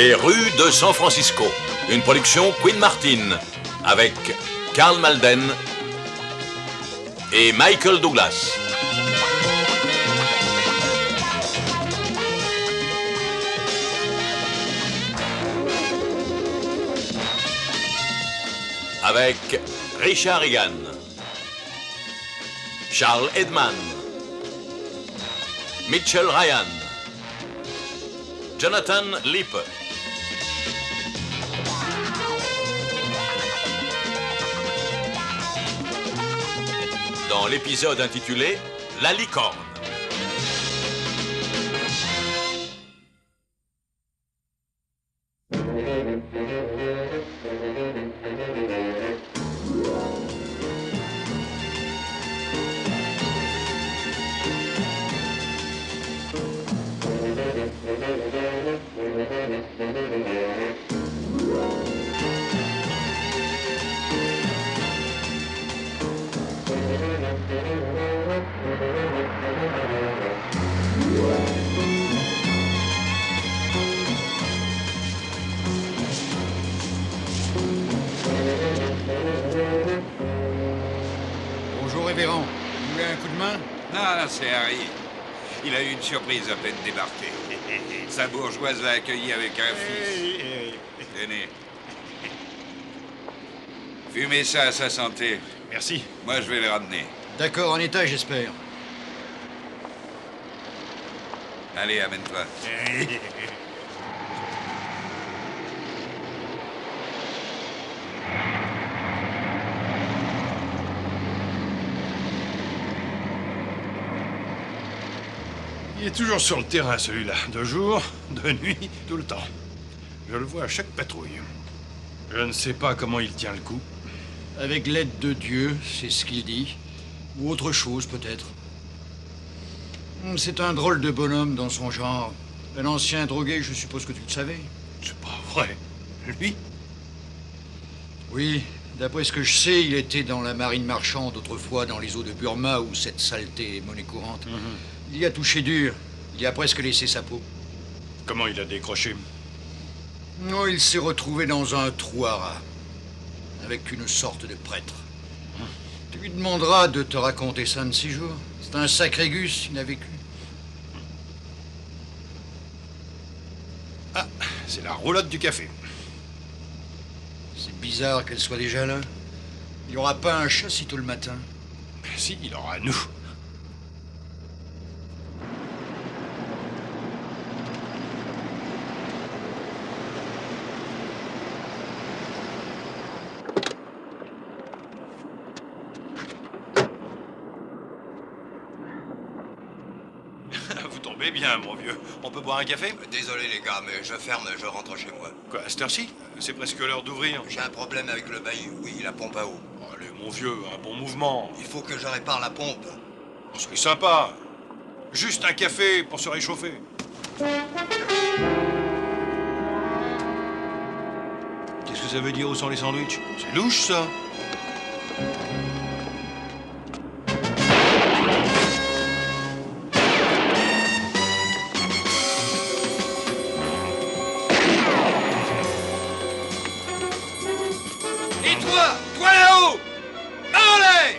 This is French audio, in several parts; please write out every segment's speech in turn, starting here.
Les rues de San Francisco, une production Queen Martin avec Karl Malden et Michael Douglas. Avec Richard Egan, Charles Edman, Mitchell Ryan, Jonathan Lippe. Dans l'épisode intitulé La licorne. Bonjour, révérend. Vous voulez un coup de main? Non, c'est Harry. Il a eu une surprise à peine débarqué. Sa bourgeoise l'a accueilli avec un fils. Tenez. Fumez ça à sa santé. Merci. Moi, je vais le ramener. D'accord, en état, j'espère. Allez, amène-toi. Il est toujours sur le terrain, celui-là. De jour, de nuit, tout le temps. Je le vois à chaque patrouille. Je ne sais pas comment il tient le coup. Avec l'aide de Dieu, c'est ce qu'il dit. Ou autre chose, peut-être. C'est un drôle de bonhomme dans son genre. Un ancien drogué, je suppose que tu le savais. C'est pas vrai. Lui? Oui, d'après ce que je sais, il était dans la marine marchande autrefois dans les eaux de Burma où cette saleté est monnaie courante. Il y a touché dur. Il y a presque laissé sa peau. Comment il a décroché? Non, il s'est retrouvé dans un trou à rats, avec une sorte de prêtre. Tu lui demanderas de te raconter ça de 6 jours. C'est un sacré gus, il a vécu. Ah, c'est la roulotte du café. C'est bizarre qu'elle soit déjà là. Il n'y aura pas un chat si tôt le matin. Si, il aura nous. Vous tombez bien, mon vieux. On peut boire un café? Désolé les gars, mais je ferme, je rentre chez moi. Quoi, à cette heure-ci? C'est presque l'heure d'ouvrir. J'ai un problème avec le bahut, oui, la pompe à eau. Allez, mon vieux, un bon mouvement. Il faut que je répare la pompe. Soyez sympa. Juste un café pour se réchauffer. Qu'est-ce que ça veut dire où sont les sandwichs? C'est louche, ça. Et toi là-haut! En l'air!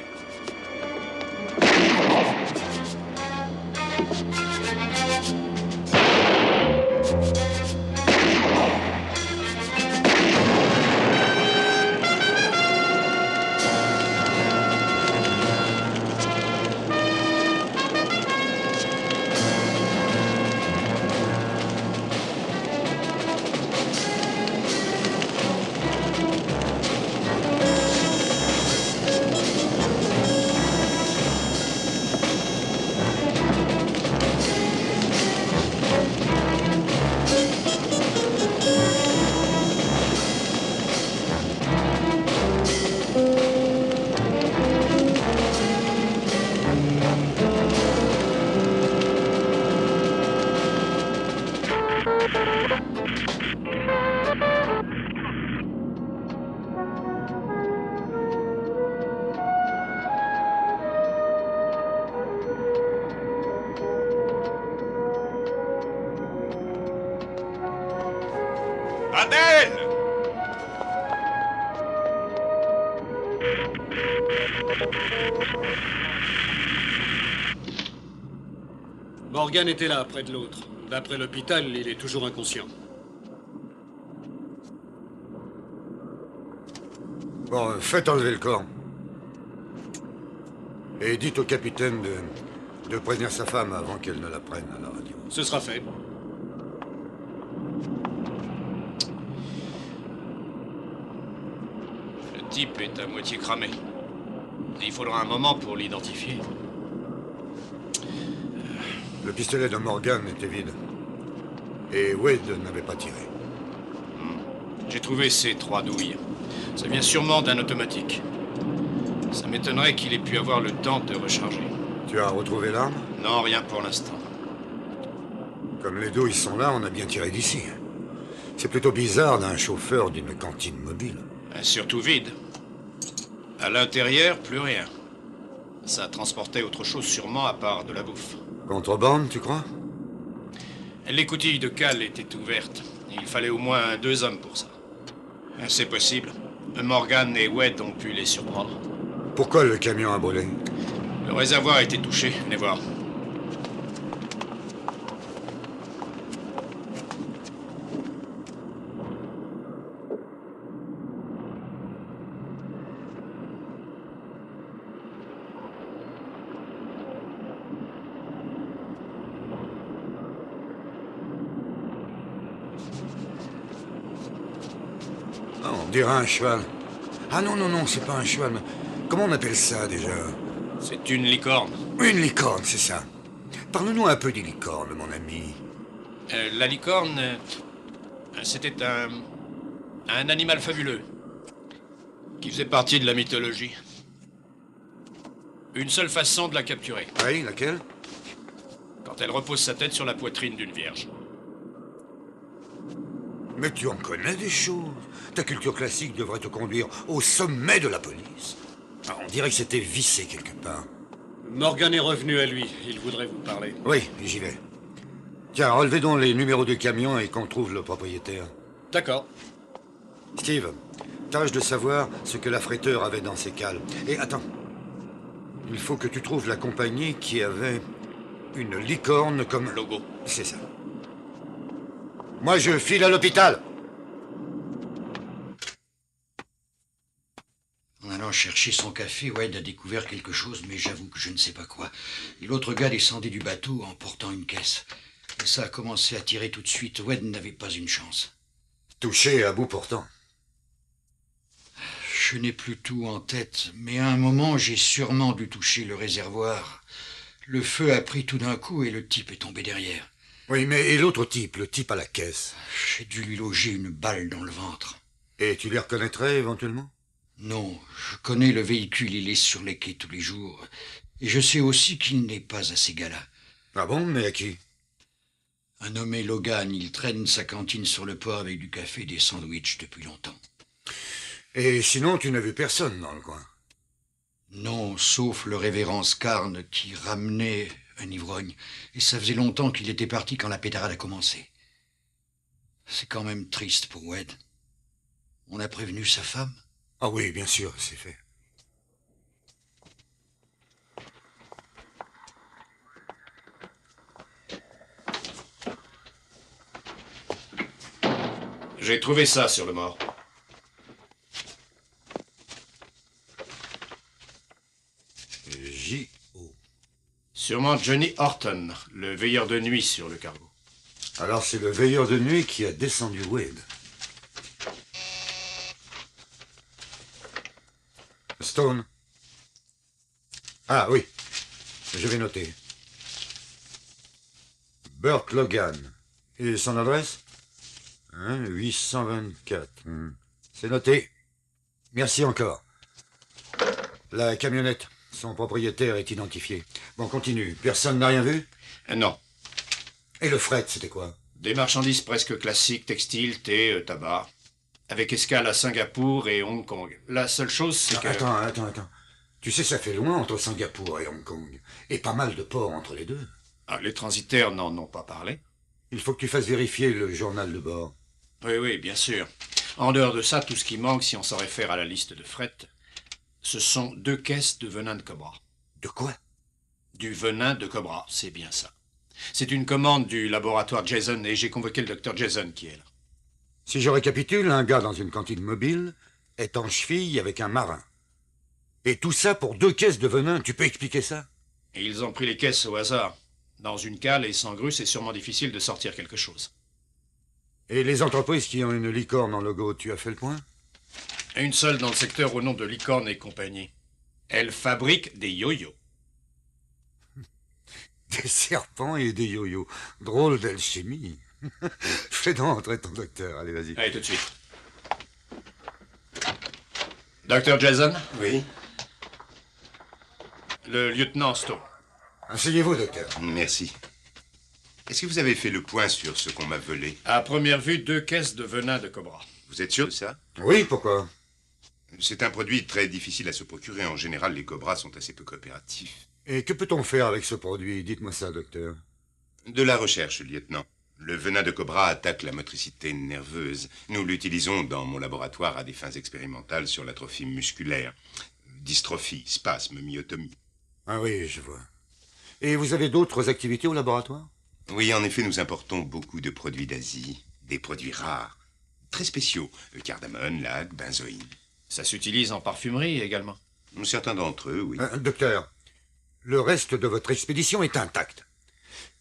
Morgan était là, près de l'autre. D'après l'hôpital, il est toujours inconscient. Bon, faites enlever le corps. Et dites au capitaine de prévenir sa femme avant qu'elle ne la prenne à la radio. Ce sera fait. Le type est à moitié cramé. Il faudra un moment pour l'identifier. Le pistolet de Morgan était vide. Et Wade n'avait pas tiré. J'ai trouvé ces 3 douilles. Ça vient sûrement d'un automatique. Ça m'étonnerait qu'il ait pu avoir le temps de recharger. Tu as retrouvé l'arme? Non, rien pour l'instant. Comme les douilles sont là, on a bien tiré d'ici. C'est plutôt bizarre d'un chauffeur d'une cantine mobile. Surtout vide. À l'intérieur, plus rien. Ça transportait autre chose sûrement à part de la bouffe. Contrebande, tu crois? L'écoutille de cale était ouverte. Il fallait au moins 2 hommes pour ça. C'est possible. Morgan et Wade ont pu les surprendre. Pourquoi le camion a brûlé? Le réservoir a été touché. Venez voir. Ah, on dirait un cheval. Ah non, non, non, c'est pas un cheval. Mais comment on appelle ça déjà? C'est une licorne. Une licorne, c'est ça. Parle-nous un peu des licornes, mon ami. La licorne, c'était un animal fabuleux qui faisait partie de la mythologie. Une seule façon de la capturer, Oui, laquelle? quand elle repose sa tête sur la poitrine d'une vierge. Mais tu en connais des choses. Ta culture classique devrait te conduire au sommet de la police. Ah, on dirait que c'était vissé quelque part. Morgan est revenu à lui. Il voudrait vous parler. Oui, j'y vais. Tiens, relevez donc les numéros du camion et qu'on trouve le propriétaire. D'accord. Steve, tâche de savoir ce que l'affréteur avait dans ses cales. Et attends. Il faut que tu trouves la compagnie qui avait une licorne comme Logo. C'est ça. Moi, je file à l'hôpital. En allant chercher son café, Wade a découvert quelque chose, mais j'avoue que je ne sais pas quoi. Et l'autre gars descendait du bateau en portant une caisse. Et ça a commencé à tirer tout de suite. Wade n'avait pas une chance. Touché à bout portant. Je n'ai plus tout en tête, mais à un moment, j'ai sûrement dû toucher le réservoir. Le feu a pris tout d'un coup et le type est tombé derrière. Oui, mais et l'autre type, le type à la caisse? J'ai dû lui loger une balle dans le ventre. Et tu les reconnaîtrais éventuellement? Non, je connais le véhicule, il est sur les quais tous les jours. Et je sais aussi qu'il n'est pas à ces gars-là. Ah bon, mais à qui? Un nommé Logan, il traîne sa cantine sur le port avec du café et des sandwichs depuis longtemps. Et sinon, tu n'as vu personne dans le coin? Non, sauf le révérend Scarn qui ramenait un ivrogne. Et ça faisait longtemps qu'il était parti quand la pétarade a commencé. C'est quand même triste pour Wade. On a prévenu sa femme? Ah oui, bien sûr, c'est fait. J'ai trouvé ça sur le mort. J.O. Sûrement Johnny Horton, le veilleur de nuit sur le cargo. Alors c'est le veilleur de nuit qui a descendu Wade. Stone. Ah oui, je vais noter. Burt Logan. Et son adresse? 824. C'est noté. Merci encore. La camionnette, son propriétaire est identifié. Bon, continue. Personne n'a rien vu? Non. Et le fret, c'était quoi? Des marchandises presque classiques, textiles, thé, tabac. Avec escale à Singapour et Hong Kong. La seule chose, c'est que... Attends. Tu sais, ça fait loin entre Singapour et Hong Kong. Et pas mal de ports entre les deux. Ah, les transitaires n'en ont pas parlé. Il faut que tu fasses vérifier le journal de bord. Oui, bien sûr. En dehors de ça, tout ce qui manque, si on s'en réfère à la liste de fret, Ce sont 2 caisses de venin de cobra. De quoi? Du venin de cobra, c'est bien ça. C'est une commande du laboratoire Jason et j'ai convoqué le docteur Jason qui est là. Si je récapitule, un gars dans une cantine mobile est en cheville avec un marin. Et tout ça pour 2 caisses de venin, tu peux expliquer ça? Et ils ont pris les caisses au hasard. Dans une cale et sans grue, c'est sûrement difficile de sortir quelque chose. Et les entreprises qui ont une licorne en logo, tu as fait le point? Une seule dans le secteur au nom de Licorne et compagnie. Elle fabrique des yo-yo. Des serpents et des yo-yo. Drôle d'alchimie. Fais donc entrer ton docteur, allez, vas-y. Allez, tout de suite. Docteur Jason? Oui? Le lieutenant Stowe. Asseyez-vous, docteur. Merci. Est-ce que vous avez fait le point sur ce qu'on m'a volé? À première vue, 2 caisses de venin de cobra. Vous êtes sûr de ça? Oui, pourquoi? C'est un produit très difficile à se procurer. En général, les cobras sont assez peu coopératifs. Et que peut-on faire avec ce produit? Dites-moi ça, docteur. De la recherche, lieutenant. Le venin de cobra attaque la motricité nerveuse. Nous l'utilisons dans mon laboratoire à des fins expérimentales sur l'atrophie musculaire. Dystrophie, spasme, myotomie. Ah oui, je vois. Et vous avez d'autres activités au laboratoire? Oui, en effet, nous importons beaucoup de produits d'Asie. Des produits rares. Très spéciaux. Cardamone, lac, benzoïne. Ça s'utilise en parfumerie également. Certains d'entre eux, oui. Docteur, le reste de votre expédition est intact.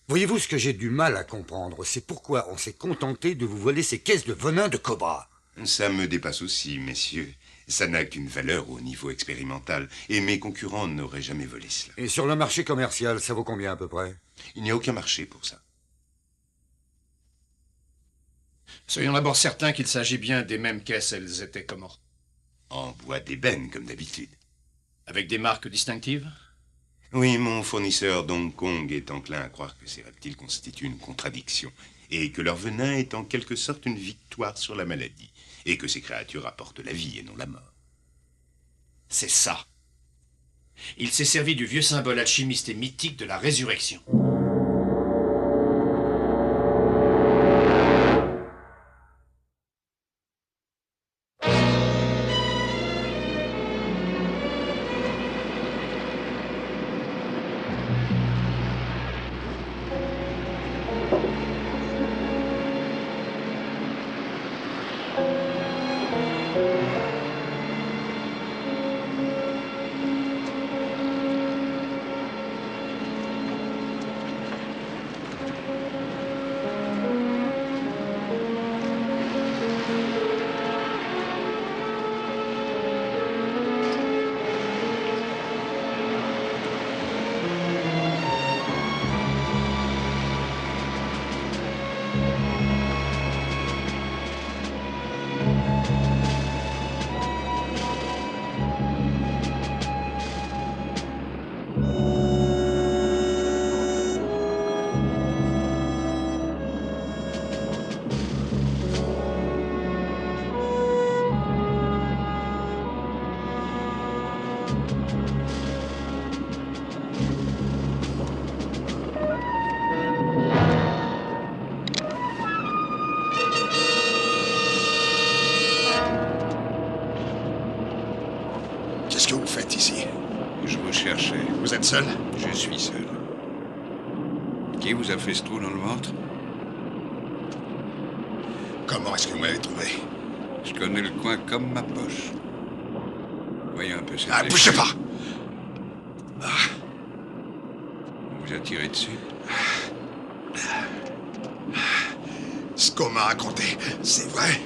Voyez-vous ce que j'ai du mal à comprendre? C'est pourquoi on s'est contenté de vous voler ces caisses de venin de cobra. Ça me dépasse aussi, messieurs. Ça n'a qu'une valeur au niveau expérimental. Et mes concurrents n'auraient jamais volé cela. Et sur le marché commercial, ça vaut combien à peu près? Il n'y a aucun marché pour ça. Soyons d'abord certains qu'il s'agit bien des mêmes caisses. Elles étaient comment? En bois d'ébène, comme d'habitude. Avec des marques distinctives? Oui, mon fournisseur d'Hong Kong est enclin à croire que ces reptiles constituent une contradiction, et que leur venin est en quelque sorte une victoire sur la maladie, et que ces créatures apportent la vie et non la mort. C'est ça. Il s'est servi du vieux symbole alchimiste et mythique de la résurrection. Qu'est-ce que vous faites ici? Je vous cherchais. Vous êtes seul? Je suis seul. Qui vous a fait ce trou dans le ventre? Comment est-ce que vous m'avez trouvé? Je connais le coin comme ma poche. Voyons un peu cette... Ah, bougez pas! On vous a tiré dessus? Ce qu'on m'a raconté, c'est vrai?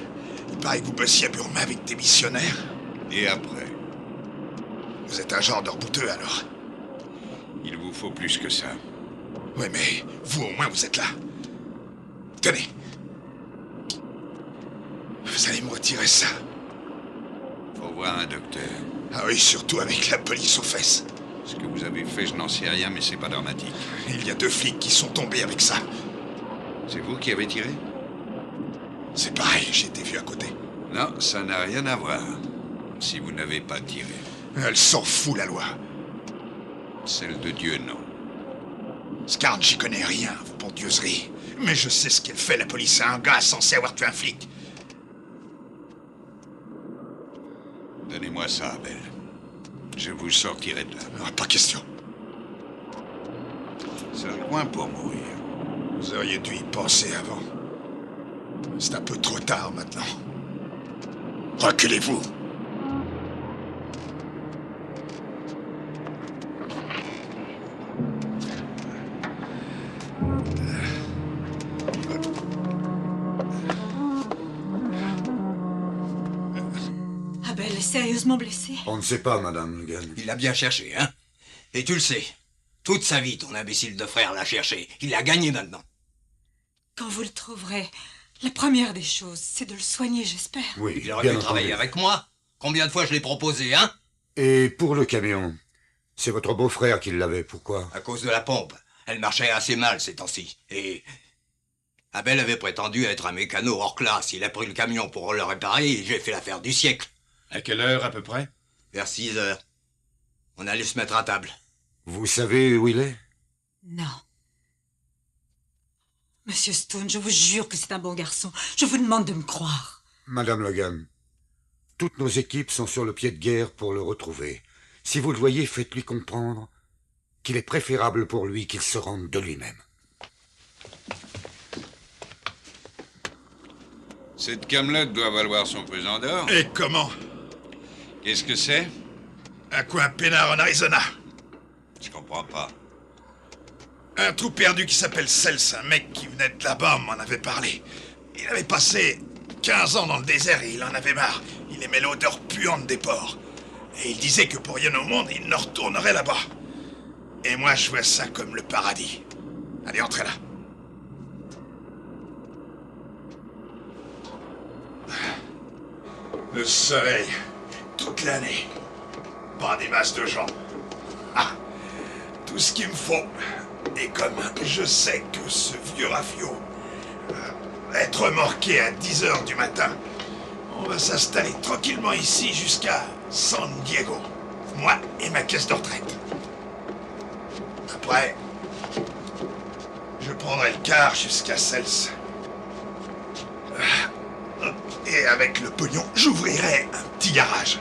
Il paraît que vous bossiez à Burma avec des missionnaires? Et après? Vous êtes un genre de rebouteux, alors? Il vous faut plus que ça. Oui, mais vous, au moins, vous êtes là. Tenez. Vous allez me retirer ça. Faut voir un docteur. Ah oui, surtout avec la police aux fesses. Ce que vous avez fait, je n'en sais rien, mais c'est pas dramatique. Il y a 2 flics qui sont tombés avec ça. C'est vous qui avez tiré? C'est pareil, j'ai été vu à côté. Non, ça n'a rien à voir. Si vous n'avez pas tiré. Elle s'en fout, la loi. Celle de Dieu, non. Scarn, j'y connais rien, vous bondieuseries. Mais je sais ce qu'elle fait, la police, à un gars censé avoir tué un flic. Donnez-moi ça, Abel. Je vous sortirai de là. Non, pas question. C'est le coin pour mourir. Vous auriez dû y penser avant. C'est un peu trop tard maintenant. Reculez-vous. Abel est sérieusement blessé. On ne sait pas, Madame Logan. Il l'a bien cherché, hein? Et tu le sais. Toute sa vie, ton imbécile de frère l'a cherché. Il a gagné maintenant. Quand vous le trouverez, la première des choses, c'est de le soigner, j'espère. Oui, Il aurait bien pu entendu. travailler avec moi. Combien de fois je l'ai proposé, hein? Et pour le camion, c'est votre beau-frère qui l'avait, pourquoi? À cause de la pompe. Elle marchait assez mal ces temps-ci. Et Abel avait prétendu être un mécano hors classe. Il a pris le camion pour le réparer et j'ai fait l'affaire du siècle. À quelle heure, à peu près? Vers 6 heures. On allait se mettre à table. Vous savez où il est? Non. Monsieur Stone, je vous jure que c'est un bon garçon. Je vous demande de me croire. Madame Logan, toutes nos équipes sont sur le pied de guerre pour le retrouver. Si vous le voyez, faites-lui comprendre qu'il est préférable pour lui qu'il se rende de lui-même. Cette camelote doit valoir son pesant d'or. Et comment? Qu'est-ce que c'est? Un coin peinard en Arizona. Je comprends pas. Un trou perdu qui s'appelle Cels, un mec qui venait de là-bas m'en avait parlé. Il avait passé 15 ans dans le désert et il en avait marre. Il aimait l'odeur puante des porcs. Et il disait que pour rien au monde, il ne retournerait là-bas. Et moi, je vois ça comme le paradis. Allez, entrez là. Le soleil, toute l'année. Pas des masses de gens. Ah, tout ce qu'il me faut. Et comme je sais que ce vieux rafio va être remorqué à 10 heures du matin, on va s'installer tranquillement ici jusqu'à San Diego. Moi et ma caisse de retraite. Après, je prendrai le car jusqu'à Cels. Et avec le pognon, j'ouvrirai un petit garage.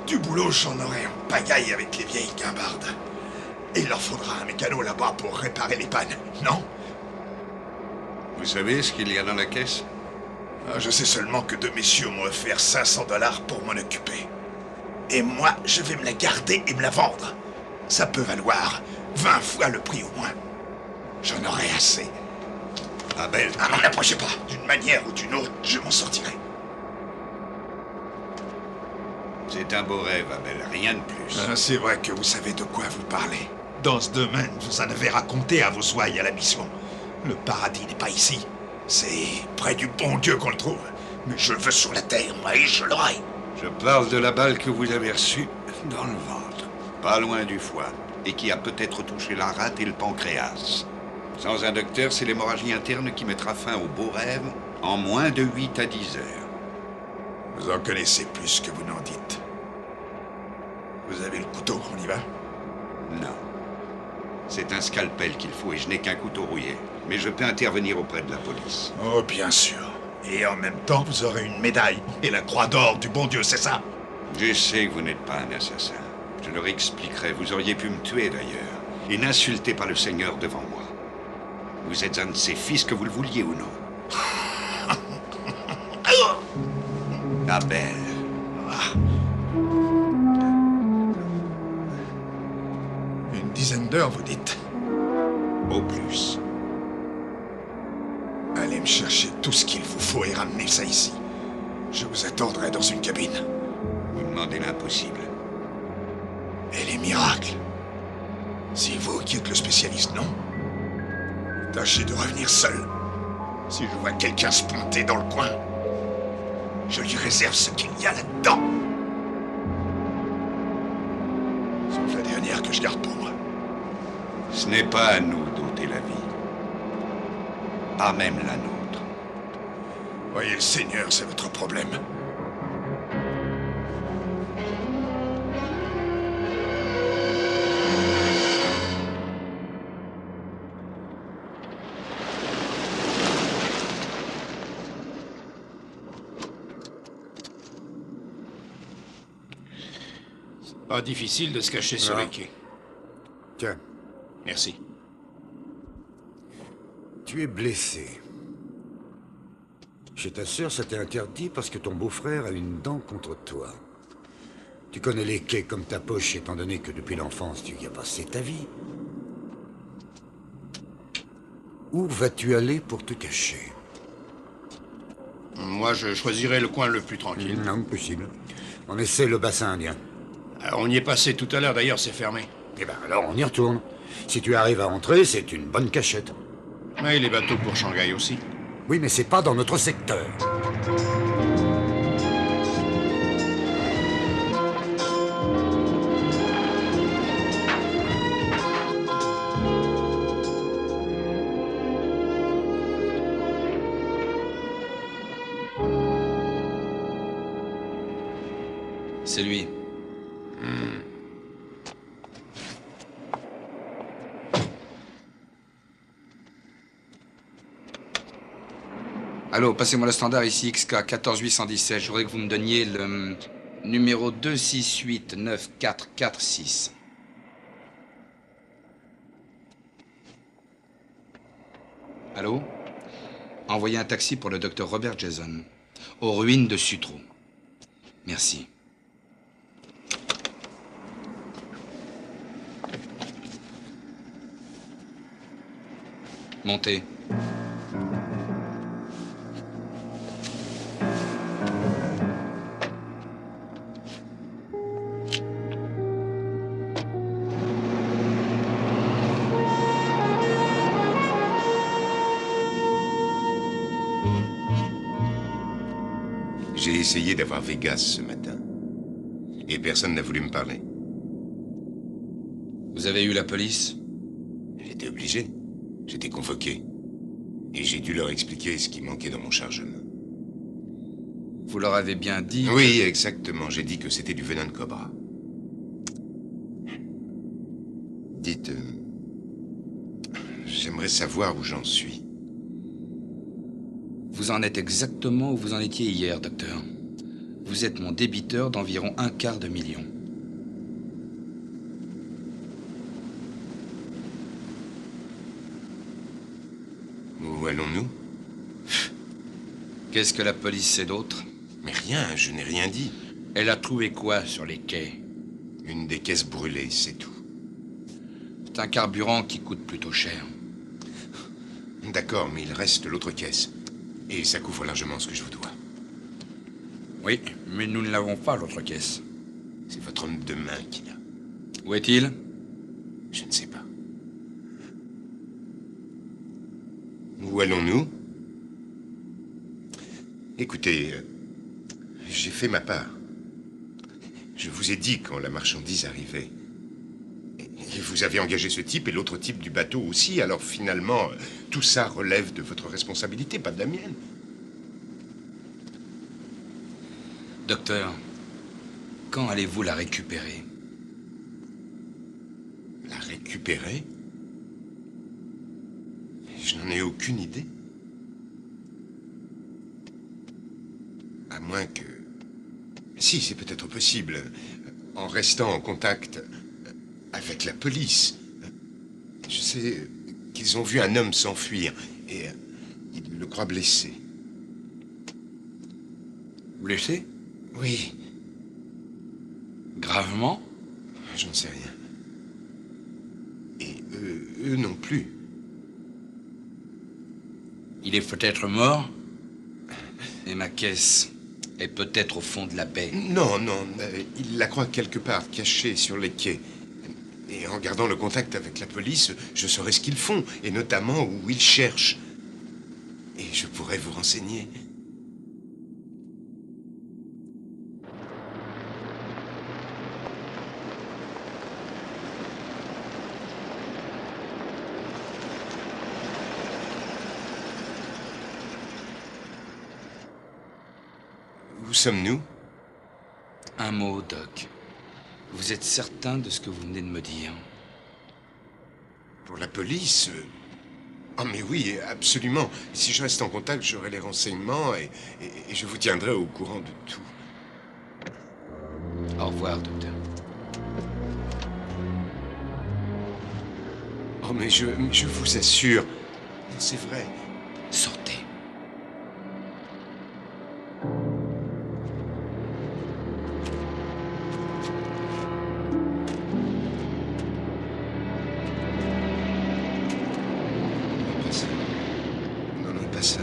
Du boulot, j'en aurai en pagaille avec les vieilles guimbardes. Et il leur faudra un mécano là-bas pour réparer les pannes, non? Vous savez ce qu'il y a dans la caisse? Je sais seulement que deux messieurs m'ont offert 500 $ pour m'en occuper. Et moi, je vais me la garder et me la vendre. Ça peut valoir 20 fois le prix au moins. J'en aurai assez. Abel, n'en approchez pas. D'une manière ou d'une autre, je m'en sortirai. C'est un beau rêve, Abel, rien de plus. C'est vrai que vous savez de quoi vous parlez. Dans ce domaine, vous en avez raconté à vos ouailles à la mission. Le paradis n'est pas ici. C'est près du bon Dieu qu'on le trouve. Mais je le veux sur la terre, moi, et je l'aurai. Je parle de la balle que vous avez reçue dans le ventre, pas loin du foie, et qui a peut-être touché la rate et le pancréas. Sans un docteur, c'est l'hémorragie interne qui mettra fin au beau rêve en moins de 8 à 10 heures. Vous en connaissez plus que vous n'en dites. Vous avez le couteau, on y va? Non. C'est un scalpel qu'il faut et je n'ai qu'un couteau rouillé. Mais je peux intervenir auprès de la police. Oh, bien sûr. Et en même temps, vous aurez une médaille et la croix d'or du bon Dieu, c'est ça? Je sais que vous n'êtes pas un assassin. Je leur expliquerai. Vous auriez pu me tuer d'ailleurs. Et n'insultez pas le Seigneur devant moi. Vous êtes un de ses fils, que vous le vouliez ou non. Abel. Une dizaine d'heures, vous dites? Au plus. Allez me chercher tout ce qu'il vous faut et ramenez ça ici. Je vous attendrai dans une cabine. Vous demandez l'impossible. Et les miracles? C'est vous qui êtes le spécialiste, non? Tâchez de revenir seul. Si je vois quelqu'un se planter dans le coin, je lui réserve ce qu'il y a là-dedans. Sauf la dernière que je garde pour moi. Ce n'est pas à nous d'ôter la vie. Pas même la nôtre. Voyez le Seigneur, c'est votre problème. Pas difficile de se cacher sur Non. les quais. Tiens, Merci. tu es blessé. Chez ta sœur, ça t'est interdit parce que ton beau-frère a une dent contre toi. Tu connais les quais comme ta poche, étant donné que depuis l'enfance, tu y as passé ta vie. Où vas-tu aller pour te cacher? Moi, je choisirais le coin le plus tranquille. Non, possible. On essaie le bassin indien. On y est passé tout à l'heure, d'ailleurs, c'est fermé. Eh ben alors, on y retourne. Si tu arrives à entrer, c'est une bonne cachette. Mais les bateaux pour Shanghai aussi. Oui, mais c'est pas dans notre secteur. C'est lui. Allô, passez-moi le standard ici, XK 14817. Je voudrais que vous me donniez le numéro 2689446. Allô? Envoyez un taxi pour le docteur Robert Jason, aux ruines de Sutro. Merci. Montez. J'ai essayé d'avoir Vegas ce matin. Et personne n'a voulu me parler. Vous avez eu la police? J'étais obligé. J'étais convoqué. Et j'ai dû leur expliquer ce qui manquait dans mon chargement. Vous leur avez bien dit... Oui, exactement. J'ai dit que c'était du venin de cobra. Dites... j'aimerais savoir où j'en suis. Vous en êtes exactement où vous en étiez hier, docteur. Vous êtes mon débiteur d'environ 250 000. Où allons-nous? Qu'est-ce que la police sait d'autre? Mais rien, je n'ai rien dit. Elle a trouvé quoi sur les quais? Une des caisses brûlées, c'est tout. C'est un carburant qui coûte plutôt cher. D'accord, mais il reste l'autre caisse. Et ça couvre largement ce que je vous dois. Oui, mais nous ne l'avons pas, l'autre caisse. C'est votre homme de main qui l'a. Où est-il? Je ne sais pas. Où allons-nous? Écoutez, j'ai fait ma part. Je vous ai dit quand la marchandise arrivait. Et vous avez engagé ce type et l'autre type du bateau aussi, alors finalement, tout ça relève de votre responsabilité, pas de la mienne. Docteur, quand allez-vous la récupérer? La récupérer? Je n'en ai aucune idée. À moins que... Si, c'est peut-être possible. En restant en contact avec la police. Je sais qu'ils ont vu un homme s'enfuir et ils le croient blessé. Blessé? Oui. Gravement? J'en sais rien. Et eux non plus. Il est peut-être mort? Et ma caisse est peut-être au fond de la baie? Non, non, ils la croient quelque part, cachée sur les quais. Et en gardant le contact avec la police, je saurai ce qu'ils font, et notamment où ils cherchent. Et je pourrais vous renseigner. Où sommes-nous? Un mot, Doc. Vous êtes certain de ce que vous venez de me dire? Pour la police? Oh mais oui, absolument. Si je reste en contact, j'aurai les renseignements et je vous tiendrai au courant de tout. Au revoir, docteur. Oh, mais je vous assure, c'est vrai. Sortez. Pas ça. Non, non, pas ça.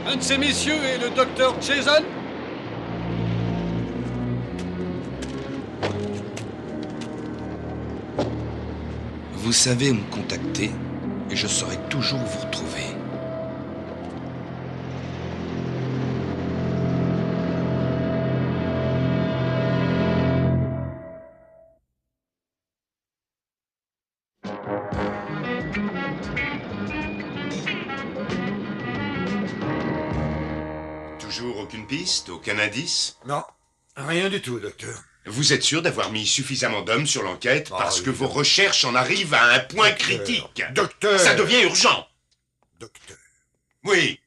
Un de ces messieurs est le docteur Jason? Vous savez où me contacter et je saurai toujours vous retrouver. Toujours aucune piste, aucun indice? Non, rien du tout, docteur. Vous êtes sûr d'avoir mis suffisamment d'hommes sur l'enquête parce que vos recherches en arrivent à un point critique. Docteur! Ça devient urgent. Docteur. Oui.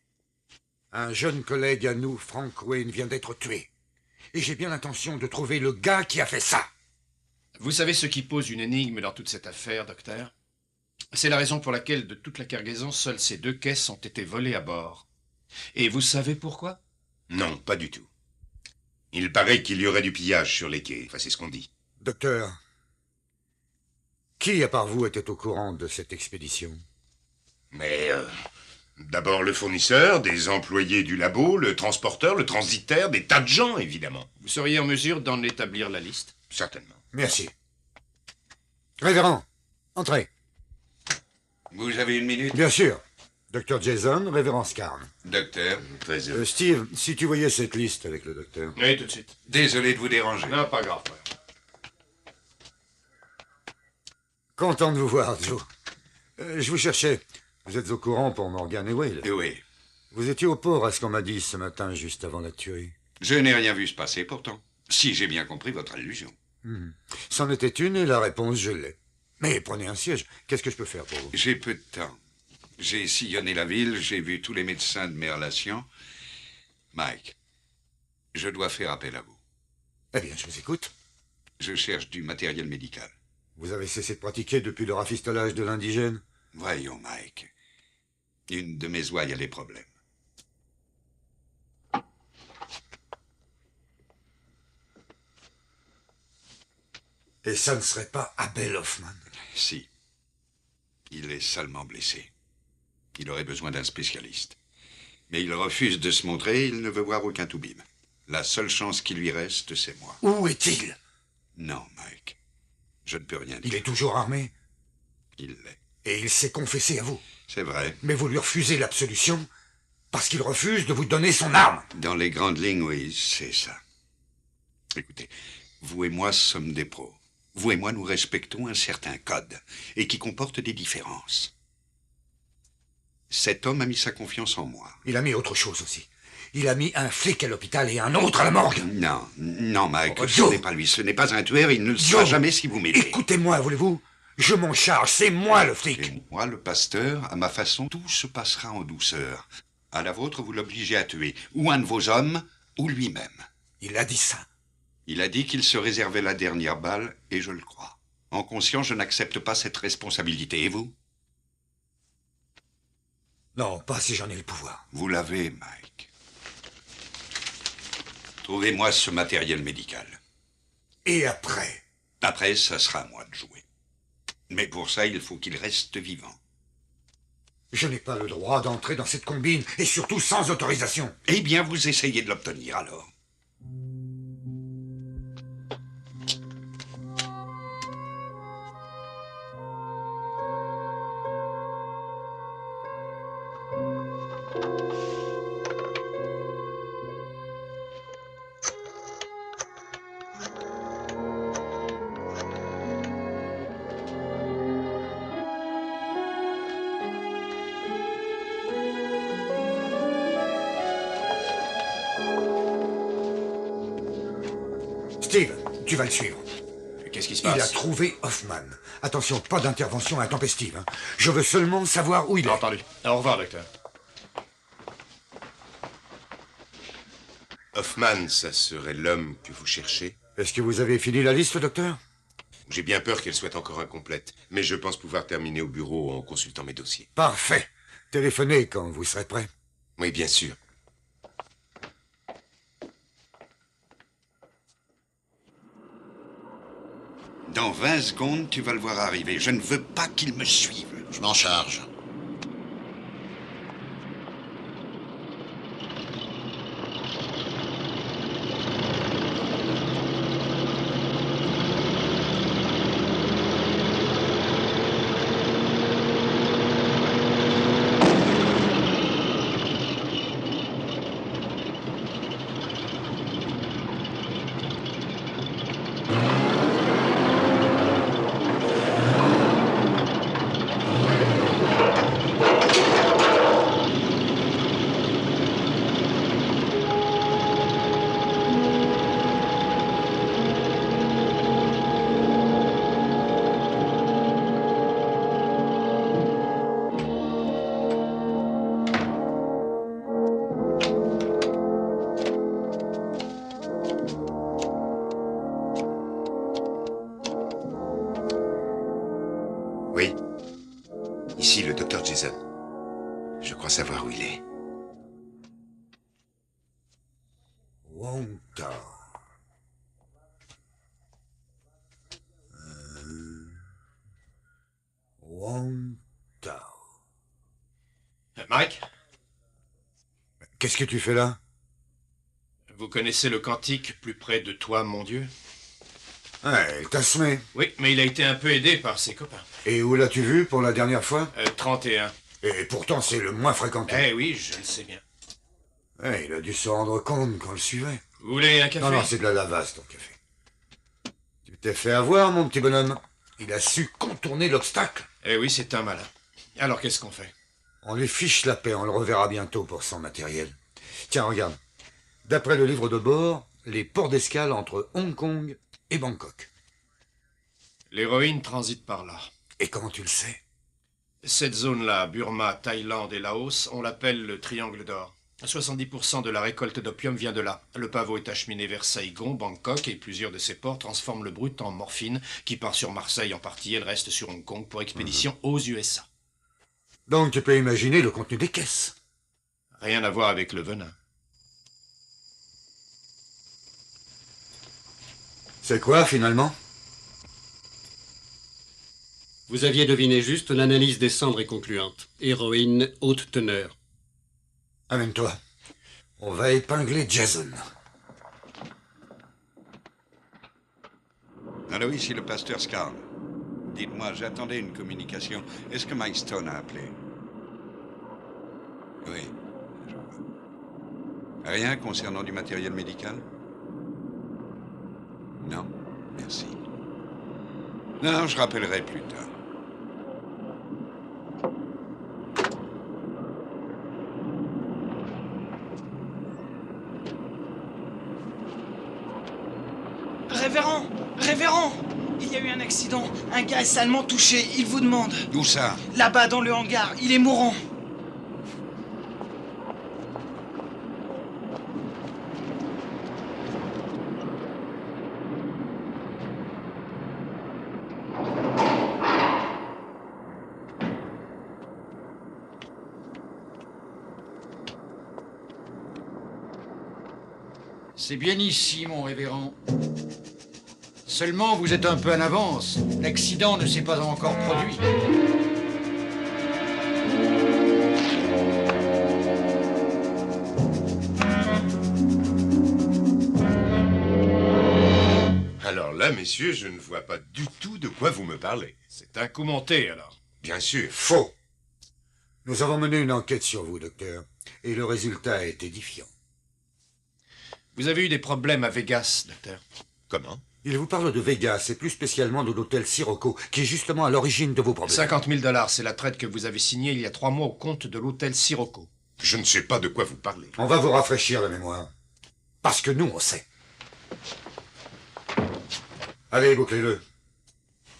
Un jeune collègue à nous, Frank Wayne, vient d'être tué. Et j'ai bien l'intention de trouver le gars qui a fait ça. Vous savez ce qui pose une énigme dans toute cette affaire, docteur? C'est la raison pour laquelle, de toute la cargaison, seules ces 2 caisses ont été volées à bord. Et vous savez pourquoi? Non, pas du tout. Il paraît qu'il y aurait du pillage sur les quais. Enfin, c'est ce qu'on dit. Docteur, qui, à part vous, était au courant de cette expédition? Mais, d'abord le fournisseur, des employés du labo, le transporteur, le transitaire, des tas de gens, évidemment. Vous seriez en mesure d'en établir la liste? Certainement. Merci. Révérend, entrez. Vous avez une minute? Bien sûr. Docteur Jason, révérend Scarn. Docteur. Très heureux. Steve, si tu voyais cette liste avec le docteur. Oui, tout de suite. Désolé de vous déranger. Non, pas grave, frère. Content de vous voir, Joe. Je vous cherchais. Vous êtes au courant pour Morgan et Whale? Oui. Vous étiez au port à ce qu'on m'a dit ce matin, juste avant la tuerie. Je n'ai rien vu se passer, pourtant. Si j'ai bien compris votre allusion. C'en était une et la réponse, je l'ai. Mais prenez un siège. Qu'est-ce que je peux faire pour vous? J'ai peu de temps. J'ai sillonné la ville, j'ai vu tous les médecins de mes relations. Mike, je dois faire appel à vous. Eh bien, je vous écoute. Je cherche du matériel médical. Vous avez cessé de pratiquer depuis le rafistolage de l'indigène? Voyons, Mike. Une de mes ouailles a des problèmes. Et ça ne serait pas Abel Hoffman? Si. Il est salement blessé. Il aurait besoin d'un spécialiste. Mais il refuse de se montrer, il ne veut voir aucun toubib. La seule chance qui lui reste, c'est moi. Où est-il? Non, Mike. Je ne peux rien dire. Il est toujours armé? Il l'est. Et il s'est confessé à vous? C'est vrai. Mais vous lui refusez l'absolution parce qu'il refuse de vous donner son arme? Dans les grandes lignes, oui, c'est ça. Écoutez, vous et moi sommes des pros. Vous et moi, nous respectons un certain code, et qui comporte des différences. Cet homme a mis sa confiance en moi. Il a mis autre chose aussi. Il a mis un flic à l'hôpital et un autre à la morgue. Non, non, Mike, ce Joe. n'est pas lui. Ce n'est pas un tueur, il ne le sera jamais si vous m'aidez. Écoutez-moi, voulez-vous? Je m'en charge, c'est moi le flic. Et moi, le pasteur, à ma façon, tout se passera en douceur. À la vôtre, vous l'obligez à tuer ou un de vos hommes, ou lui-même. Il a dit ça. Il a dit qu'il se réservait la dernière balle, et je le crois. En conscience, je n'accepte pas cette responsabilité. Et vous? Non, pas si j'en ai le pouvoir. Vous l'avez, Mike. Trouvez-moi ce matériel médical. Et après? Après, ça sera à moi de jouer. Mais pour ça, il faut qu'il reste vivant. Je n'ai pas le droit d'entrer dans cette combine, et surtout sans autorisation. Eh bien, vous essayez de l'obtenir, alors. Steve, tu vas le suivre. Qu'est-ce qui se Il a passe? trouvé Hoffman. Attention, pas d'intervention intempestive. Je veux seulement savoir où il est. Entendu. Au revoir, docteur. Hoffman, ça serait l'homme que vous cherchez? Est-ce que vous avez fini la liste, docteur? J'ai bien peur qu'elle soit encore incomplète, mais je pense pouvoir terminer au bureau en consultant mes dossiers. Parfait. Téléphonez quand vous serez prêt. Oui, bien sûr. Dans 20 secondes, tu vas le voir arriver. Je ne veux pas qu'il me suive. Je m'en charge. Oui. Ici, le docteur Jason. Je crois savoir où il est. Wonka. Wonka. Mike, Qu'est-ce que tu fais là? vous connaissez le cantique Plus près de toi, mon Dieu? Ouais, il t'a semé. Oui, mais il a été un peu aidé par ses copains. Et où l'as-tu vu pour la dernière fois? 31. Et pourtant, c'est le moins fréquenté. Eh oui, je le sais bien. Ouais, il a dû se rendre compte qu'on le suivait. Vous voulez un café? Non, c'est de la lavasse, ton café. Tu t'es fait avoir, mon petit bonhomme. Il a su contourner l'obstacle. Eh oui, c'est un malin. Alors, qu'est-ce qu'on fait? On lui fiche la paix, on le reverra bientôt pour son matériel. Tiens, regarde. D'après le livre de bord, les ports d'escale entre Hong Kong et Bangkok. L'héroïne transite par là. Et comment tu le sais? Cette zone-là, Burma, Thaïlande et Laos, on l'appelle le Triangle d'Or. 70% de la récolte d'opium vient de là. Le pavot est acheminé vers Saigon, Bangkok, et plusieurs de ces ports transforment le brut en morphine, qui part sur Marseille en partie et le reste sur Hong Kong pour expédition aux USA. Donc tu peux imaginer le contenu des caisses. Rien à voir avec le venin. C'est quoi, finalement? Vous aviez deviné juste, l'analyse des cendres est concluante. Héroïne, haute teneur. Amène-toi. On va épingler Jason. Allô, ici le pasteur Scarl. Dites-moi, j'attendais une communication. Est-ce que Mike Stone a appelé? Oui. je vois. Rien concernant du matériel médical? Non, merci. Non, je rappellerai plus tard. Révérend, il y a eu un accident. Un gars est salement touché. Il vous demande. D'où ça? Là-bas, dans le hangar. Il est mourant. C'est bien ici, mon révérend. Seulement, vous êtes un peu en avance. L'accident ne s'est pas encore produit. Alors là, messieurs, je ne vois pas du tout de quoi vous me parlez. C'est un coup monté, alors. Bien sûr. Faux. Nous avons mené une enquête sur vous, docteur, et le résultat est édifiant. Vous avez eu des problèmes à Vegas, docteur. Comment? Il vous parle de Vegas, et plus spécialement de l'hôtel Sirocco, qui est justement à l'origine de vos problèmes. 50 000 $, c'est la traite que vous avez signée il y a 3 mois au compte de l'hôtel Sirocco. Je ne sais pas de quoi vous parlez. On va vous rafraîchir la mémoire. Parce que nous, on sait. Allez, bouclez-le.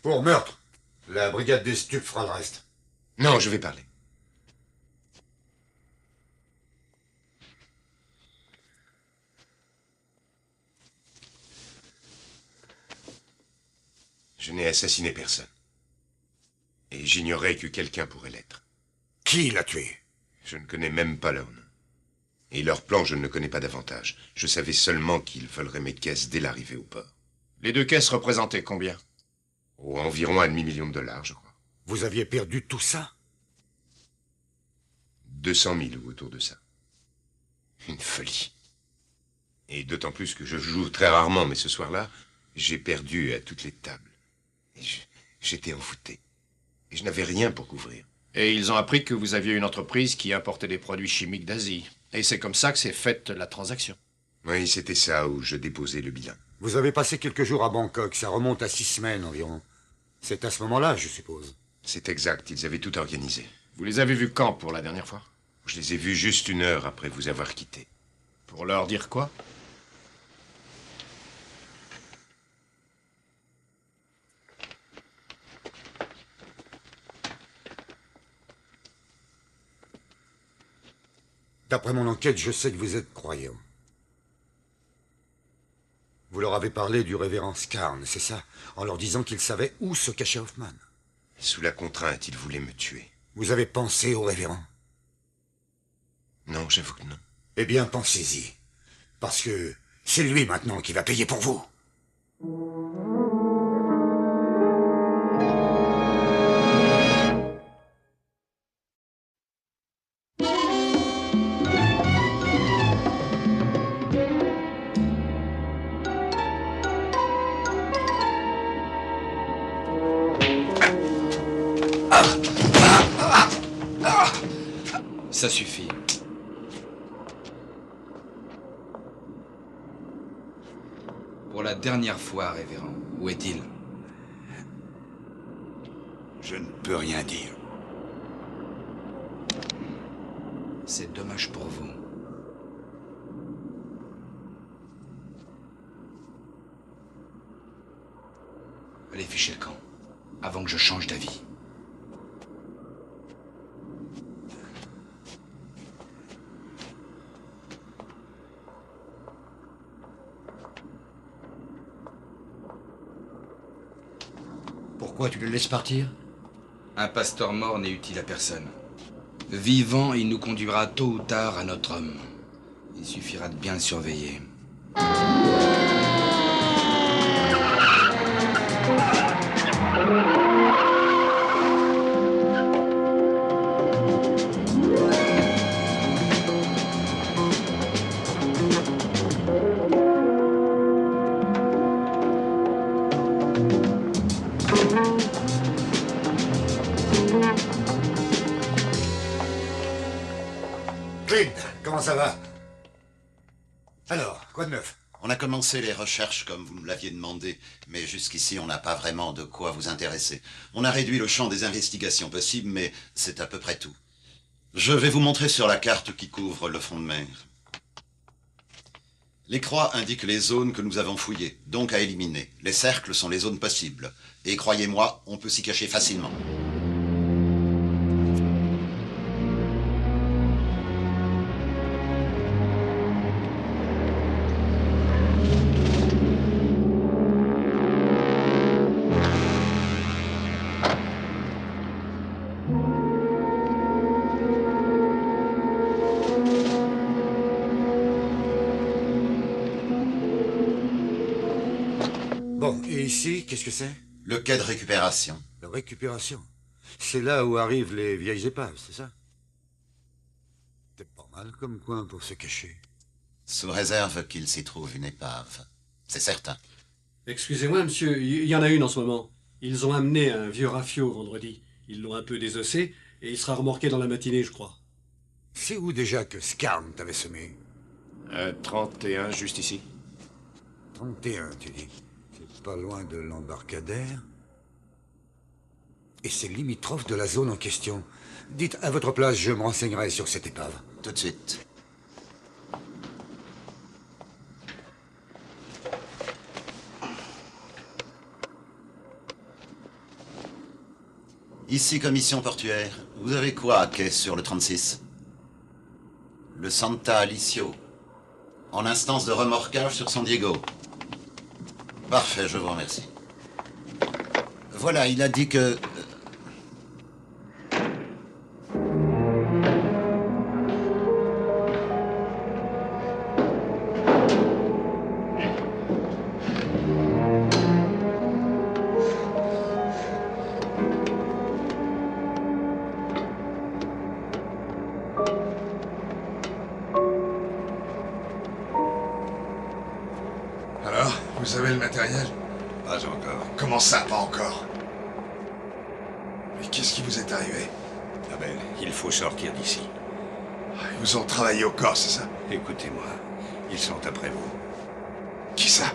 Pour meurtre, la brigade des stupes fera le reste. Non, je vais parler. Je n'ai assassiné personne. Et j'ignorais que quelqu'un pourrait l'être. Qui l'a tué? Je ne connais même pas leur nom. Et leur plan, je ne le connais pas davantage. Je savais seulement qu'ils voleraient mes caisses dès l'arrivée au port. Les 2 caisses représentaient combien? Oh, environ un demi-million de dollars, je crois. Vous aviez perdu tout ça? 200 000 ou autour de ça. Une folie. Et d'autant plus que je joue très rarement, mais ce soir-là, j'ai perdu à toutes les tables. Et j'étais envoûté. Et je n'avais rien pour couvrir. Et ils ont appris que vous aviez une entreprise qui importait des produits chimiques d'Asie. Et c'est comme ça que s'est faite la transaction. Oui, c'était ça où je déposais le bilan. Vous avez passé quelques jours à Bangkok, ça remonte à 6 semaines environ. C'est à ce moment-là, je suppose. C'est exact, ils avaient tout organisé. Vous les avez vus quand pour la dernière fois? Je les ai vus juste 1 heure après vous avoir quitté. Pour leur dire quoi? D'après mon enquête, je sais que vous êtes croyant. Vous leur avez parlé du révérend Scarn, c'est ça? En leur disant qu'ils savaient où se cachait Hoffman. Sous la contrainte, ils voulaient me tuer. Vous avez pensé au révérend? Non, j'avoue que non. Eh bien, pensez-y. Parce que c'est lui maintenant qui va payer pour vous. Ça suffit. Pour la dernière fois, révérend, où est-il? Je ne peux rien dire. C'est dommage pour vous. Allez, fichez le camp, avant que je change d'avis. Pourquoi tu le laisses partir? Un pasteur mort n'est utile à personne. Vivant, il nous conduira tôt ou tard à notre homme. Il suffira de bien le surveiller. Clint, comment ça va? Alors, quoi de neuf? On a commencé les recherches comme vous me l'aviez demandé, mais jusqu'ici on n'a pas vraiment de quoi vous intéresser. On a réduit le champ des investigations possibles, mais c'est à peu près tout. Je vais vous montrer sur la carte qui couvre le fond de mer. Les croix indiquent les zones que nous avons fouillées, donc à éliminer. Les cercles sont les zones possibles. Et croyez-moi, on peut s'y cacher facilement. Bon, et ici, qu'est-ce que c'est? Le quai de récupération. La récupération. C'est là où arrivent les vieilles épaves, c'est ça? C'est pas mal comme coin pour se cacher. Sous réserve qu'il s'y trouve une épave. C'est certain. Excusez-moi, monsieur, il y en a une en ce moment. Ils ont amené un vieux rafio vendredi. Ils l'ont un peu désossé et il sera remorqué dans la matinée, je crois. C'est où déjà que Scarn t'avait semé? 31, juste ici. 31, tu dis. C'est pas loin de l'embarcadère. Et c'est limitrophe de la zone en question. Dites, à votre place, je me renseignerai sur cette épave. Tout de suite. Ici, commission portuaire. Vous avez quoi à quai sur le 36? Le Santa Alicio. En instance de remorquage sur San Diego. Parfait, je vous remercie. Voilà, il a dit que... Alors, vous avez le matériel? Pas encore. Comment ça, pas encore? Mais qu'est-ce qui vous est arrivé? Abel, il faut sortir d'ici. Ils vous ont travaillé au corps, c'est ça? Écoutez-moi, ils sont après vous. Qui ça?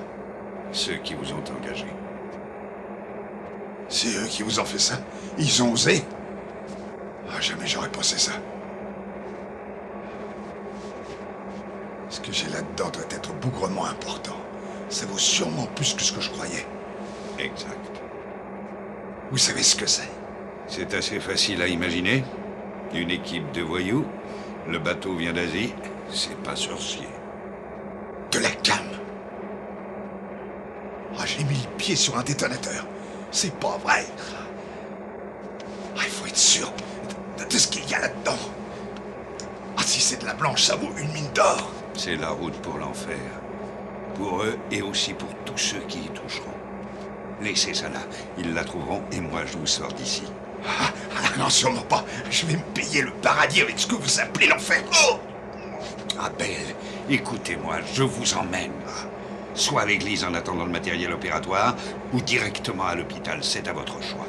Ceux qui vous ont engagé. C'est eux qui vous ont fait ça? Ils ont osé? Ah, jamais j'aurais pensé ça. Ce que j'ai là-dedans doit être bougrement important. Ça vaut sûrement plus que ce que je croyais. Exact. Vous savez ce que c'est? C'est assez facile à imaginer. Une équipe de voyous. Le bateau vient d'Asie. C'est pas sorcier. De la cam. Ah, j'ai mis le pied sur un détonateur. C'est pas vrai. Ah, il faut être sûr de ce qu'il y a là-dedans. Ah, si c'est de la blanche, ça vaut une mine d'or. C'est la route pour l'enfer. Pour eux et aussi pour tous ceux qui y toucheront. Laissez ça là. Ils la trouveront et moi je vous sors d'ici. Ah, non, sûrement pas. Je vais me payer le paradis avec ce que vous appelez l'enfer. Oh! Abel, écoutez-moi, je vous emmène. Soit à l'église en attendant le matériel opératoire, ou directement à l'hôpital, c'est à votre choix.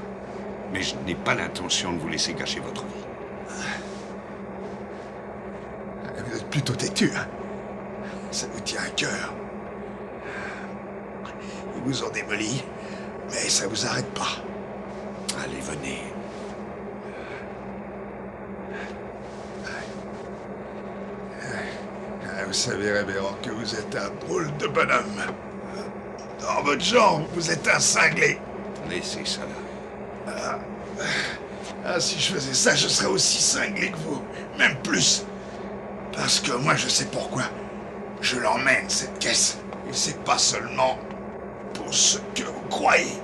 Mais je n'ai pas l'intention de vous laisser gâcher votre vie. Vous êtes plutôt têtu, hein? Ça vous tient à cœur. Ils vous ont démoli, mais ça vous arrête pas. Allez, venez. Vous savez, révérend, que vous êtes un drôle de bonhomme. Dans votre genre, vous êtes un cinglé. Laissez ça là. Si je faisais ça, je serais aussi cinglé que vous. Même plus. Parce que moi, je sais pourquoi. Je l'emmène, cette caisse. Et c'est pas seulement pour ce que vous croyez.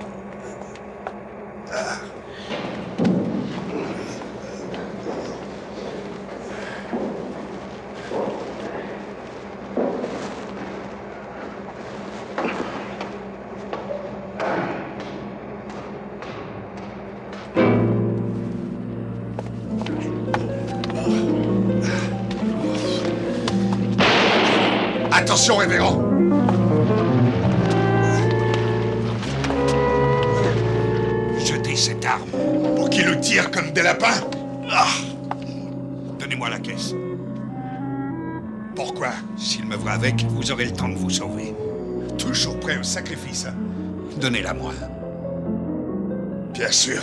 Attention, révérend! Jetez cette arme. Pour qu'il nous tire comme des lapins? Donnez-moi la caisse. Pourquoi? S'il me voit avec, vous aurez le temps de vous sauver. Toujours prêt au sacrifice, hein? Donnez-la moi. Bien sûr.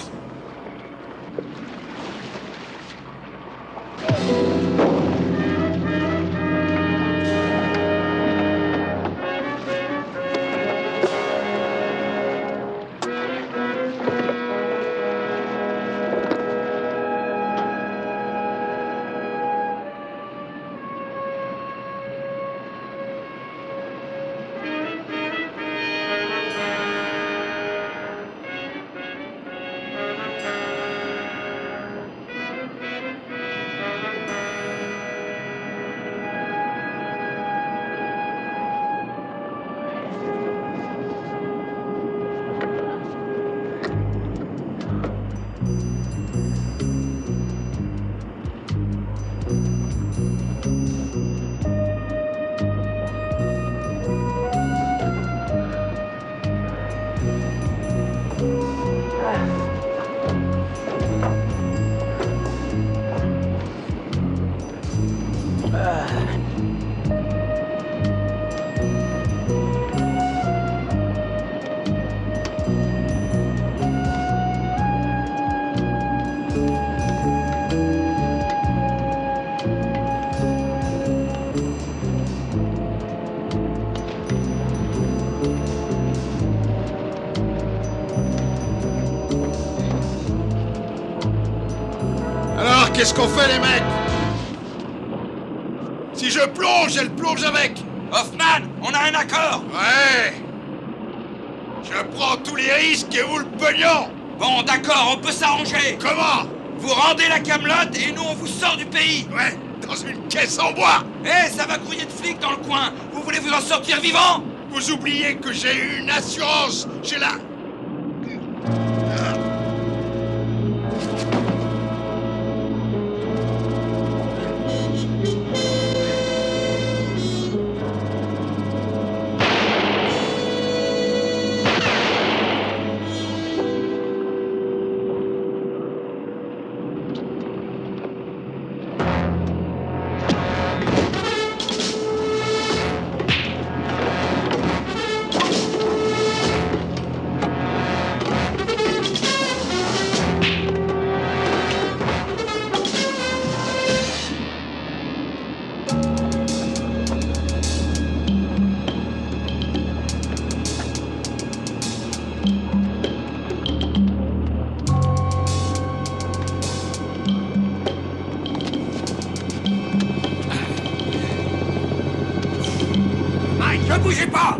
Qu'est-ce qu'on fait, les mecs? Si je plonge, elle plonge avec. Hoffman, on a un accord. Ouais. Je prends tous les risques et vous le pognon. Bon, d'accord, on peut s'arranger. Comment? Vous rendez la camelote et nous on vous sort du pays. Ouais, dans une caisse en bois. Eh, ça va grouiller de flics dans le coin. Vous voulez vous en sortir vivant? Vous oubliez que j'ai eu une assurance. J'ai la... Ne bougez pas!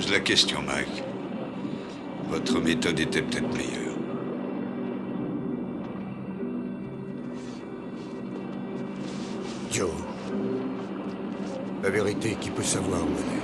La question, Mike. Votre méthode était peut-être meilleure. Joe, la vérité, qui peut savoir où elle est?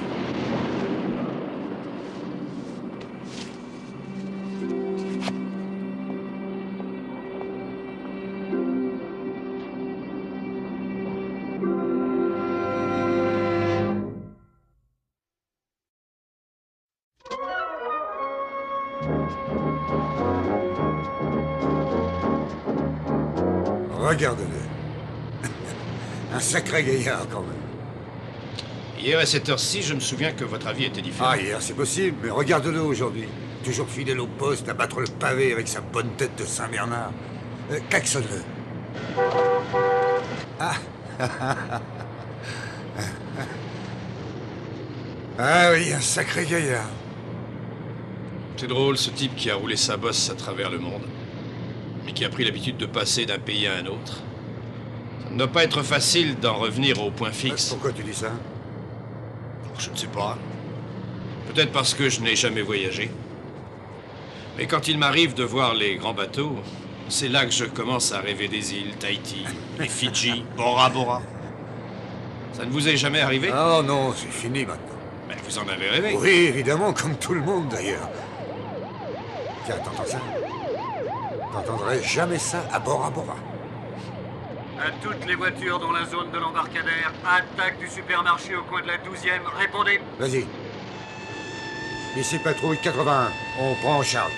Regarde-le. Un sacré gaillard, quand même. Hier à cette heure-ci, je me souviens que votre avis était différent. Ah, hier, c'est possible, mais regarde-le aujourd'hui. Toujours fidèle au poste, à battre le pavé avec sa bonne tête de Saint-Bernard. Klaxonne-le. Ah. Ah oui, un sacré gaillard. C'est drôle, ce type qui a roulé sa bosse à travers le monde, mais qui a pris l'habitude de passer d'un pays à un autre. Ça ne doit pas être facile d'en revenir au point fixe. Pourquoi tu dis ça? Je ne sais pas. Peut-être parce que je n'ai jamais voyagé. Mais quand il m'arrive de voir les grands bateaux, c'est là que je commence à rêver des îles, Tahiti, les Fidji, Bora Bora. Ça ne vous est jamais arrivé? Oh non, c'est fini maintenant. Mais vous en avez rêvé? Oui, évidemment, comme tout le monde d'ailleurs. Tiens, t'entends ça? T'entendrais jamais ça à Bora Bora. À toutes les voitures dans la zone de l'embarcadère, attaque du supermarché au coin de la 12e, répondez. Vas-y. Ici patrouille 81, on prend en charge.